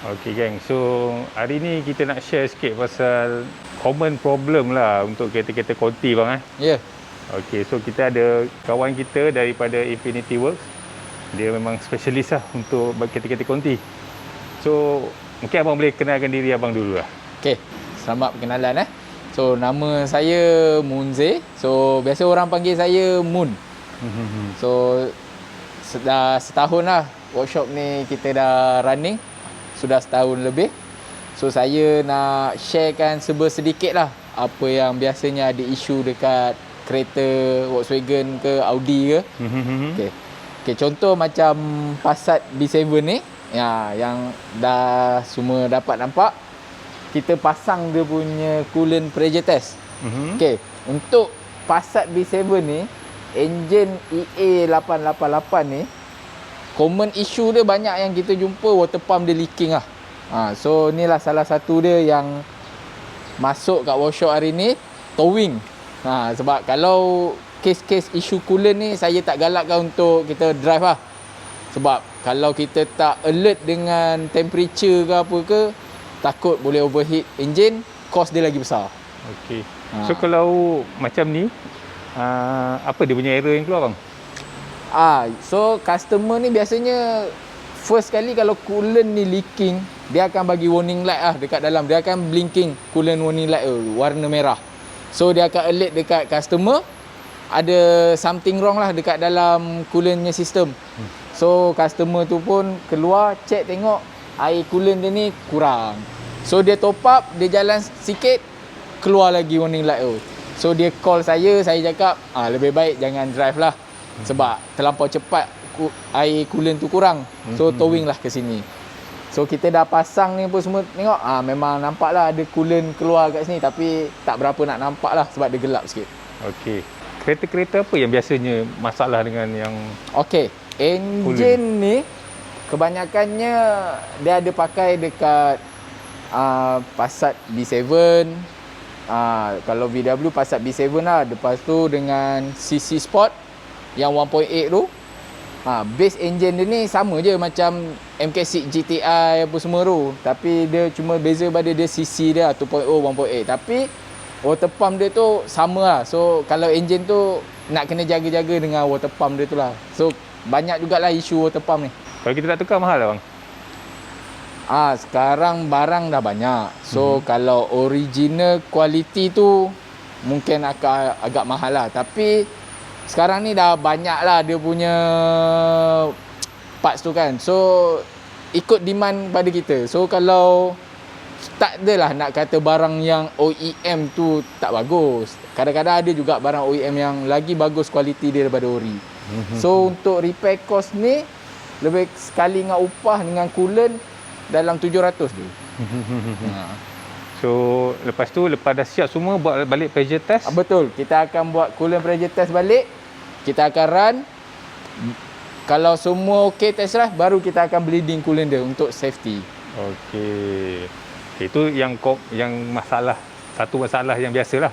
Okey geng, so hari ni kita nak share sikit pasal common problem lah untuk kereta-kereta konti bang Ya. Yeah. Okey, so kita ada kawan kita daripada Infinity Works. Dia memang spesialis lah untuk kereta-kereta konti. So mungkin abang boleh kenalkan diri abang dulu lah. Okey, selamat perkenalan So nama saya Munze. So biasa orang panggil saya Mun. So dah setahun lah workshop ni kita dah running. Sudah setahun lebih. So saya nak sharekan sedikit lah apa yang biasanya ada isu dekat kereta Volkswagen ke Audi ke. Okay, contoh macam Passat B7 ni ya, yang dah semua dapat nampak. Kita pasang dia punya coolant pressure test. Okay, untuk Passat B7 ni, enjin EA888 ni, common issue dia banyak yang kita jumpa water pump dia leaking lah. So inilah salah satu dia yang masuk kat workshop hari ni, towing. Sebab kalau kes-kes isu coolant ni saya tak galakkan untuk kita drive lah. Sebab kalau kita tak alert dengan temperature ke apa ke, takut boleh overheat engine, cost dia lagi besar. Okey. So kalau macam ni, apa dia punya error yang keluar bang? So customer ni biasanya first kali kalau coolant ni leaking, dia akan bagi warning light lah dekat dalam. Dia akan blinking coolant warning light warna merah. So dia akan alert dekat customer ada something wrong lah dekat dalam coolantnya sistem. So customer tu pun keluar check tengok air coolant dia ni kurang. So dia top up, dia jalan sikit keluar lagi warning light So dia call saya cakap lebih baik jangan drive lah. Sebab terlampau cepat air coolant tu kurang. So towing lah ke sini. So kita dah pasang ni pun semua tengok memang nampak lah ada coolant keluar kat sini. Tapi tak berapa nak nampak lah sebab dia gelap sikit. Okey. Kereta-kereta apa yang biasanya masalah dengan yang Okey, enjin ni kebanyakannya dia ada pakai dekat Passat B7. Kalau VW Passat B7 lah. Lepas tu dengan CC Sport yang 1.8 tu, base engine dia ni sama je macam MK6 GTI apa semua tu. Tapi dia cuma beza pada dia CC dia 2.0, 1.8. Tapi water pump dia tu sama lah. So kalau engine tu nak kena jaga-jaga dengan water pump dia tu lah. So banyak jugalah isu water pump ni. Kalau kita nak tukar mahal lah bang? Sekarang barang dah banyak. So kalau original quality tu mungkin agak mahal lah. Tapi sekarang ni dah banyak lah dia punya parts tu kan. So ikut demand pada kita. So kalau tak adalah nak kata barang yang OEM tu tak bagus. Kadang-kadang ada juga barang OEM yang lagi bagus kualiti dia daripada ori. So untuk repair cost ni lebih sekali dengan upah dengan coolant dalam 700 tu. So lepas tu lepas dah siap semua buat balik pressure test. Betul. Kita akan buat coolant pressure test balik. Kita akan run. Kalau semua okey test drive, baru kita akan bleeding coolant dia untuk safety. Okey. Itu yang masalah, satu masalah yang biasalah.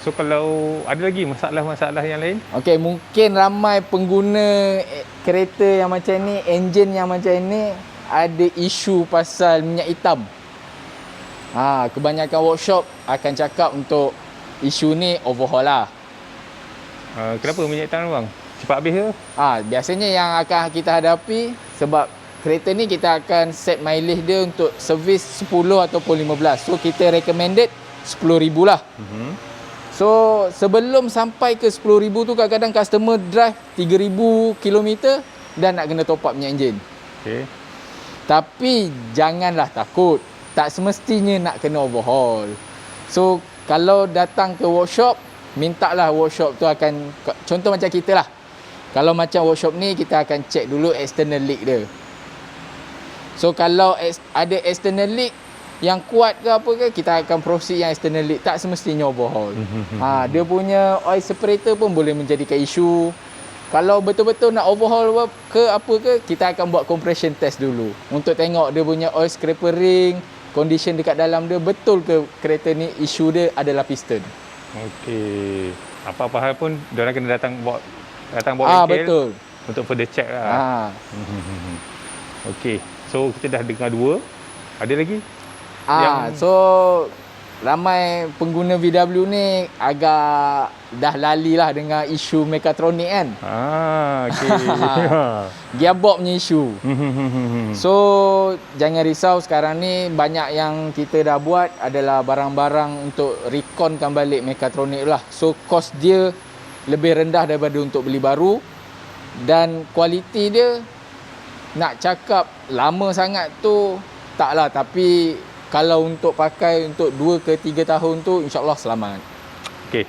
So kalau ada lagi masalah-masalah yang lain? Okey, mungkin ramai pengguna kereta yang macam ni, enjin yang macam ni ada isu pasal minyak hitam. Kebanyakan workshop akan cakap untuk isu ni overhaul lah. Kenapa minyak hitam bang? Cepat habis ke? Biasanya yang akan kita hadapi sebab kereta ni kita akan set mileage dia untuk servis 10 ataupun 15. So kita recommended 10,000 lah. So sebelum sampai ke 10,000 tu kadang-kadang customer drive 3,000 km dan nak kena top up minyak enjin. Okey. Tapi janganlah takut. Tak semestinya nak kena overhaul. So kalau datang ke workshop, mintalah workshop tu akan, contoh macam kita lah. Kalau macam workshop ni kita akan check dulu external leak dia. So kalau ada external leak yang kuat ke apa ke, kita akan proceed yang external leak. Tak semestinya overhaul. Dia punya oil separator pun boleh menjadikan isu. Kalau betul-betul nak overhaul ke apa ke, kita akan buat compression test dulu untuk tengok dia punya oil scraper ring, condition dekat dalam dia betul ke kereta ni isu dia adalah piston. Okey. Apa-apa hal pun diorang kena datang bawa bengkel betul. untuk further check lah. Okey. So kita dah dengar dua. Ada lagi? So ramai pengguna VW ni agak dah lali lah dengan isu Mechatronic kan. Okey. Gearbox punya isu. So jangan risau, sekarang ni banyak yang kita dah buat adalah barang-barang untuk reconkan balik Mechatronic lah. So cost dia lebih rendah daripada untuk beli baru, dan kualiti dia nak cakap lama sangat tu taklah, tapi kalau untuk pakai untuk 2 ke 3 tahun tu insya-Allah selamat. Okey.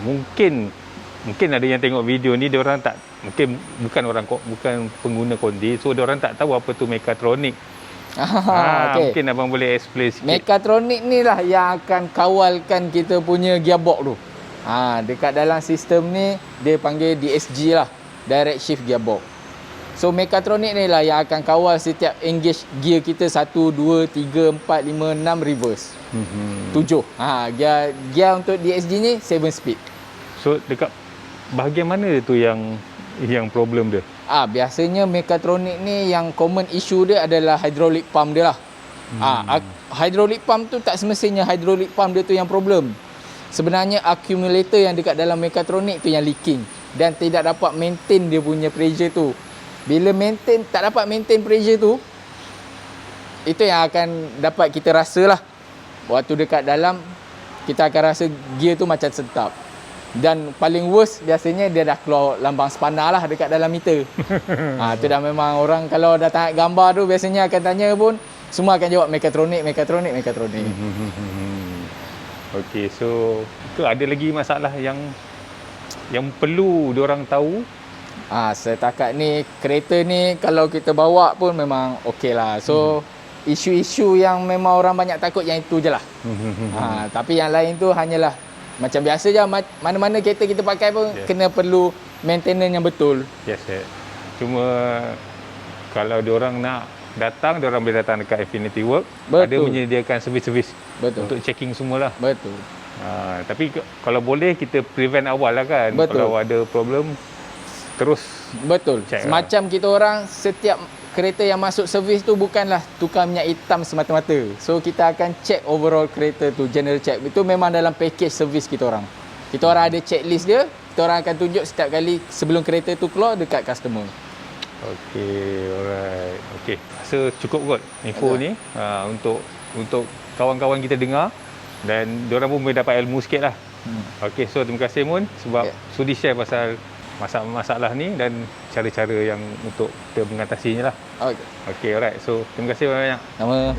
Mungkin ada yang tengok video ni, dia orang tak, mungkin bukan pengguna konti, so dia orang tak tahu apa tu Mechatronic. Okay. Mungkin abang boleh explain sikit. Mechatronic ni lah yang akan kawalkan kita punya gearbox tu. Dekat dalam sistem ni dia panggil DSG lah, Direct Shift Gearbox. So Mechatronic ni lah yang akan kawal setiap engage gear kita 1, 2, 3, 4, 5, 6 reverse. 7. Gear untuk DSG ni 7 speed. So dekat bahagian mana tu yang problem dia? Biasanya Mechatronic ni yang common issue dia adalah hydraulic pump dia lah. Hydraulic pump tu tak semestinya hydraulic pump dia tu yang problem. Sebenarnya accumulator yang dekat dalam Mechatronic tu yang leaking dan tidak dapat maintain dia punya pressure tu. Bila tak dapat maintain pressure tu, itu yang akan dapat kita rasa lah. Waktu dekat dalam, kita akan rasa gear tu macam sentap. Dan paling worst biasanya dia dah keluar lambang spana lah dekat dalam meter. Tu dah memang orang kalau dah tengok gambar tu biasanya akan tanya pun, semua akan jawab Mechatronic. Okey, so ke ada lagi masalah yang perlu diorang tahu? Setakat ni kereta ni kalau kita bawa pun memang okey lah. So isu-isu yang memang orang banyak takut yang itu je lah. Tapi yang lain tu hanyalah macam biasa je, mana-mana kereta kita pakai pun kena perlu maintenance yang betul. Yes. Cuma kalau diorang nak datang, diorang boleh datang dekat Infinity Works. Ada menyediakan servis-servis untuk checking semualah. Betul. Tapi kalau boleh kita prevent awal lah kan. Kalau ada problem terus check Semacam lah. Kita orang setiap kereta yang masuk servis tu bukanlah tukar minyak hitam semata-mata. So kita akan check overall kereta tu, general check. Itu memang dalam package servis kita orang. Kita orang ada checklist dia, kita orang akan tunjuk setiap kali sebelum kereta tu keluar dekat customer. Okey, alright. Okey, rasa cukup kot info ni untuk kawan-kawan kita dengar, dan diorang pun boleh dapat ilmu sikit lah. Okey, so terima kasih Mun sebab sudi share pasal masalah ni dan cara-cara yang untuk kita mengatasinya lah. Okey, alright. So terima kasih banyak. Sama.